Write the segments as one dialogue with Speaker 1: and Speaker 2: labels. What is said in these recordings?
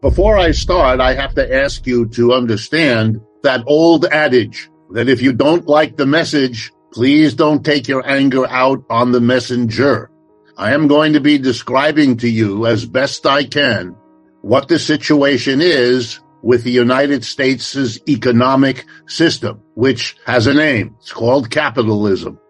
Speaker 1: Before I start, I have to ask you to understand that old adage that if you don't like the message, please don't take your anger out on the messenger. I am going to be describing to you as best I can what the situation is with the United States' economic system, which has a name. It's called capitalism.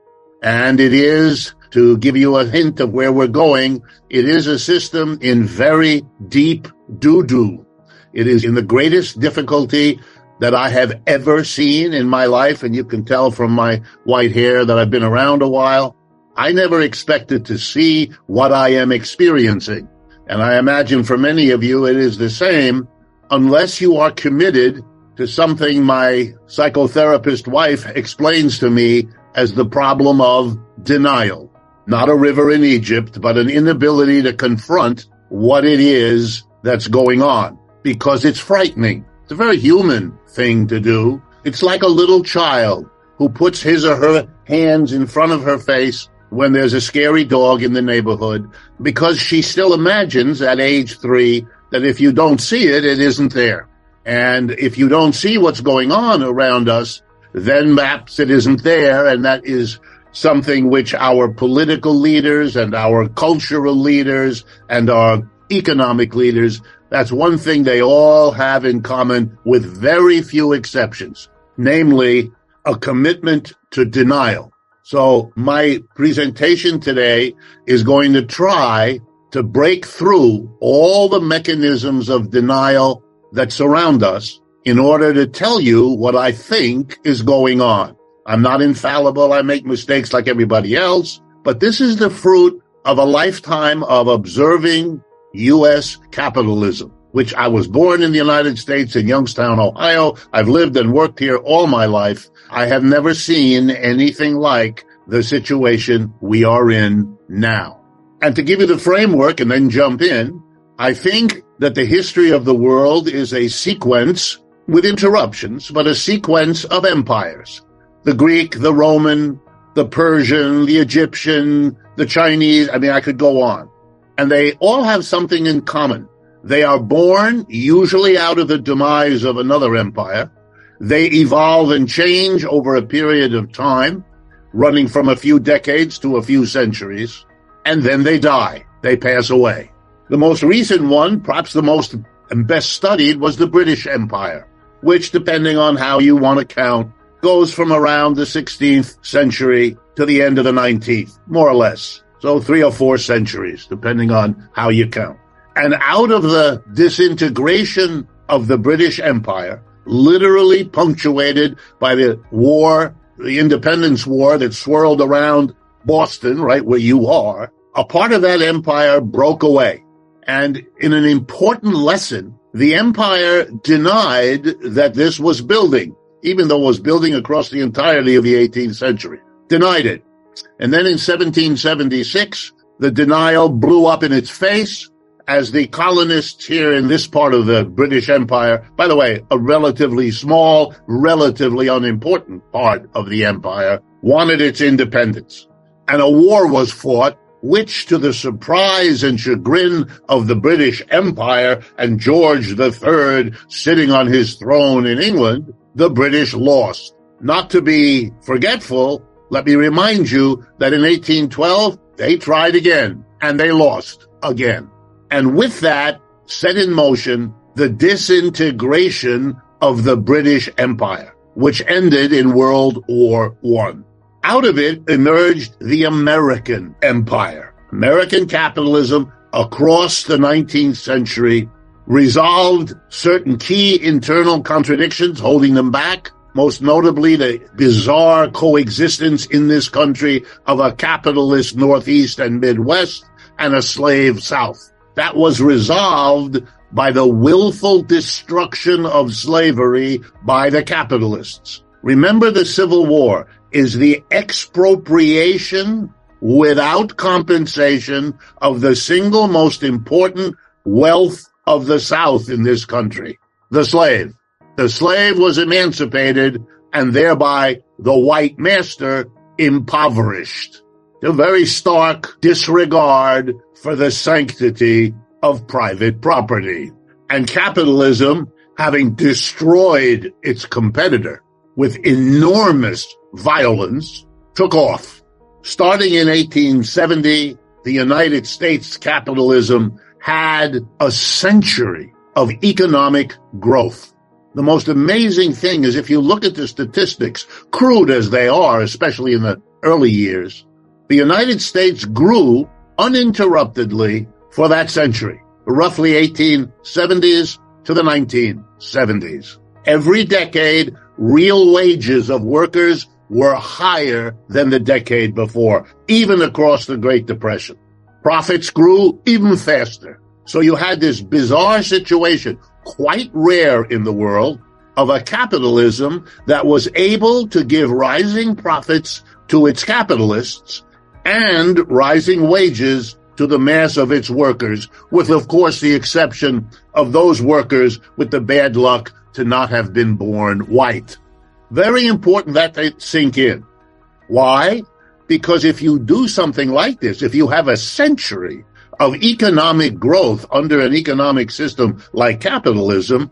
Speaker 1: And it is, to give you a hint of where we're going, it is a system in very deep doo-doo. It is in the greatest difficulty that I have ever seen in my life, and you can tell from my white hair that I've been around a while. I never expected to see what I am experiencing. And I imagine for many of you it is the same, unless you are committed to something my psychotherapist wife explains to me as the problem of denial. Not a river in Egypt, but an inability to confront what it is that's going on, because it's frightening. It's a very human thing to do. It's like a little child who puts his or her hands in front of her face when there's a scary dog in the neighborhood, because she still imagines at age 3 that if you don't see it, it isn't there. And if you don't see what's going on around us, then perhaps it isn't there. And that is something which our political leaders and our cultural leaders and our economic leaders, that's one thing they all have in common with very few exceptions, namely a commitment to denial. So my presentation today is going to try to break through all the mechanisms of denial that surround us in order to tell you what I think is going on. I'm not infallible. I make mistakes like everybody else, but this is the fruit of a lifetime of observing U.S. capitalism, which I was born in the United States in Youngstown, Ohio. I've lived and worked here all my life. I have never seen anything like the situation we are in now. And to give you the framework and then jump in, I think that the history of the world is a sequence with interruptions, but a sequence of empires. The Greek, the Roman, the Persian, the Egyptian, the Chinese, I could go on. And they all have something in common. They are born usually out of the demise of another empire. They evolve and change over a period of time, running from a few decades to a few centuries, and then they die. They pass away. The most recent one, perhaps the most and best studied, was the British Empire, which, depending on how you want to count, goes from around the 16th century to the end of the 19th, more or less. So 3 or 4 centuries, depending on how you count. And out of the disintegration of the British Empire, literally punctuated by the war, the Independence War that swirled around Boston, right where you are, a part of that empire broke away. And in an important lesson, the empire denied that this was building, even though it was building across the entirety of the 18th century. Denied it. And then in 1776, the denial blew up in its face as the colonists here in this part of the British Empire, by the way, a relatively small, relatively unimportant part of the empire, wanted its independence. And a war was fought, which, to the surprise and chagrin of the British Empire and George III sitting on his throne in England, the British lost. Not to be forgetful, let me remind you that in 1812, they tried again, and they lost again. And with that, set in motion the disintegration of the British Empire, which ended in World War I. Out of it emerged the American Empire. American capitalism across the 19th century resolved certain key internal contradictions holding them back, most notably the bizarre coexistence in this country of a capitalist Northeast and Midwest and a slave South. That was resolved by the willful destruction of slavery by the capitalists. Remember, the Civil War is the expropriation without compensation of the single most important wealth of the South in this country, the slave. The slave was emancipated and thereby the white master impoverished. A very stark disregard for the sanctity of private property. And capitalism, having destroyed its competitor with enormous violence, took off. Starting in 1870, the United States capitalism had a century of economic growth. The most amazing thing is if you look at the statistics, crude as they are, especially in the early years, the United States grew uninterruptedly for that century, roughly 1870s to the 1970s. Every decade, real wages of workers were higher than the decade before, even across the Great Depression. Profits grew even faster. So you had this bizarre situation, quite rare in the world, of a capitalism that was able to give rising profits to its capitalists and rising wages to the mass of its workers, with, of course, the exception of those workers with the bad luck to not have been born white. Very important that they sink in. Why? Because if you do something like this, if you have a century of economic growth under an economic system like capitalism,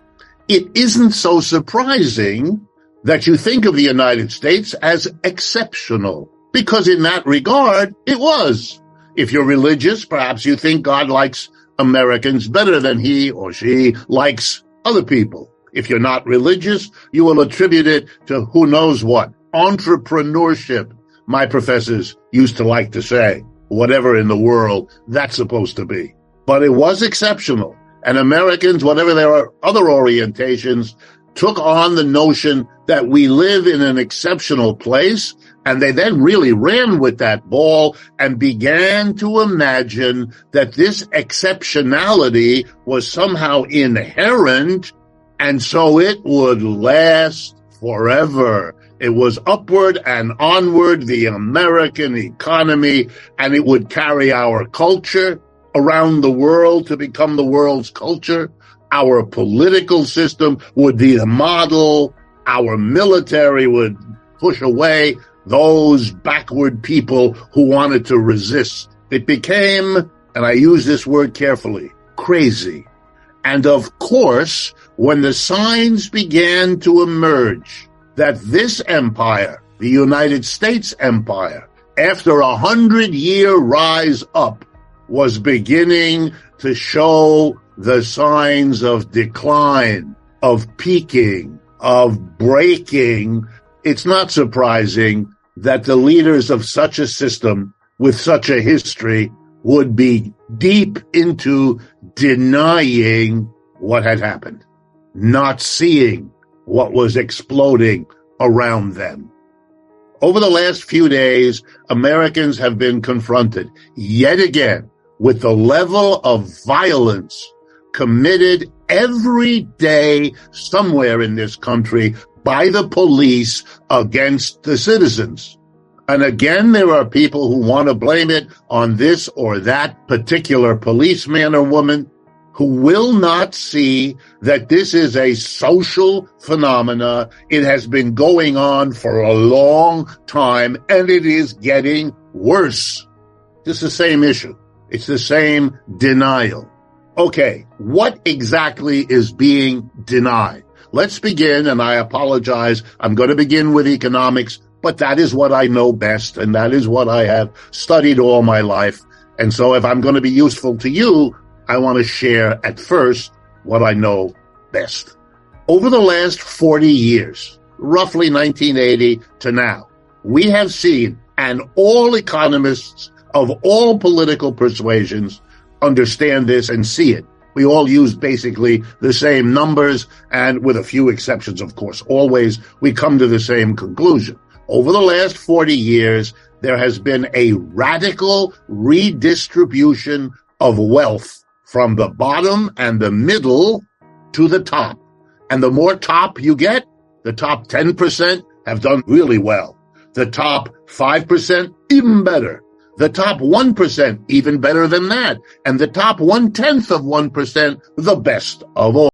Speaker 1: it isn't so surprising that you think of the United States as exceptional, because in that regard, it was. If you're religious, perhaps you think God likes Americans better than he or she likes other people. If you're not religious, you will attribute it to who knows what. Entrepreneurship, my professors used to like to say, whatever in the world that's supposed to be. But it was exceptional. And Americans, whatever their other orientations, took on the notion that we live in an exceptional place. And they then really ran with that ball and began to imagine that this exceptionality was somehow inherent, and so it would last forever. It was upward and onward, the American economy, and it would carry our culture around the world to become the world's culture. Our political system would be the model. Our military would push away those backward people who wanted to resist. It became, and I use this word carefully, crazy. And of course, when the signs began to emerge that this empire, the United States empire, after 100-year rise up, was beginning to show the signs of decline, of peaking, of breaking, it's not surprising that the leaders of such a system with such a history would be deep into denying what had happened, not seeing what was exploding around them. Over the last few days, Americans have been confronted yet again with the level of violence committed every day somewhere in this country by the police against the citizens. And again, there are people who want to blame it on this or that particular policeman or woman, who will not see that this is a social phenomena. It has been going on for a long time, and it is getting worse. It's the same issue. It's the same denial. Okay, what exactly is being denied? Let's begin, and I apologize. I'm going to begin with economics, but that is what I know best, and that is what I have studied all my life. And so if I'm going to be useful to you, I want to share at first what I know best. Over the last 40 years, roughly 1980 to now, we have seen, and all economists of all political persuasions understand this and see it. We all use basically the same numbers, and with a few exceptions, of course, always we come to the same conclusion. Over the last 40 years, there has been a radical redistribution of wealth from the bottom and the middle to the top. And the more top you get, the top 10% have done really well. The top 5%, even better. The top 1%, even better than that. And the top 1/10 of 1%, the best of all.